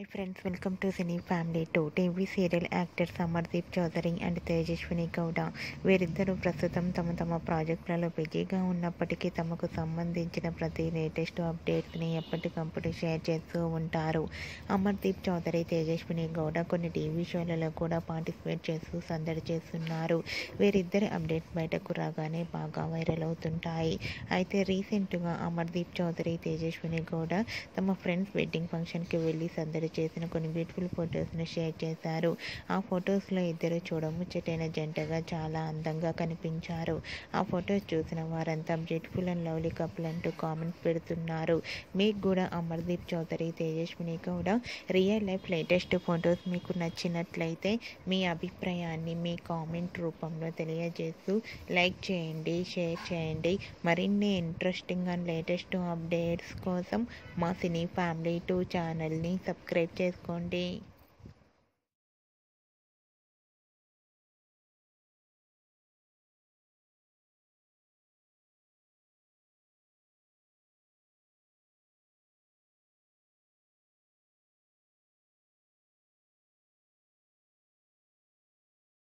Hi friends, welcome to cine family 2. TV serial actors Amardeep Chowdary and Tejaswini Gowda వీరిద్దరూ ప్రస్తుతం తమ ప్రాజెక్టులలో బిజీగా ఉన్నప్పటికీ తమకు సంబంధించిన ప్రతి లేటెస్ట్ అప్డేట్స్ని ఎప్పటికప్పుడు షేర్ చేస్తూ ఉంటారు. అమర్దీప్ చౌదరి, తేజస్విని గౌడ కొన్ని టీవీ షోలలో కూడా పార్టిసిపేట్ చేస్తూ సందడి చేస్తున్నారు. వీరిద్దరి అప్డేట్స్ బయటకు రాగానే బాగా వైరల్ అవుతుంటాయి. అయితే రీసెంట్గా అమర్దీప్ చౌదరి, తేజస్విని గౌడ తమ ఫ్రెండ్స్ వెడ్డింగ్ ఫంక్షన్కి వెళ్ళి సందడి చేసిన కొన్ని బ్యూటిఫుల్ ఫొటోస్ను షేర్ చేశారు. ఆ ఫొటోస్లో ఇద్దరు చూడముచ్చటైన జంటగా చాలా అందంగా కనిపించారు. ఆ ఫొటోస్ చూసిన వారంతా బ్యూటిఫుల్ అండ్ లవ్లీ కపుల్ అంటూ కామెంట్స్ పెడుతున్నారు. మీకు కూడా Amardeep Chowdary, Tejaswini Gowda real life latest photos మీకు నచ్చినట్లయితే మీ అభిప్రాయాన్ని మీ కామెంట్ రూపంలో తెలియజేస్తూ లైక్ చేయండి, షేర్ చేయండి. మరిన్ని ఇంట్రెస్టింగ్ అండ్ లేటెస్ట్ అప్డేట్స్ కోసం మా సినీ ఫ్యామిలీ 2 ఛానల్ని సబ్స్క్రైబ్ చేసుకోండి.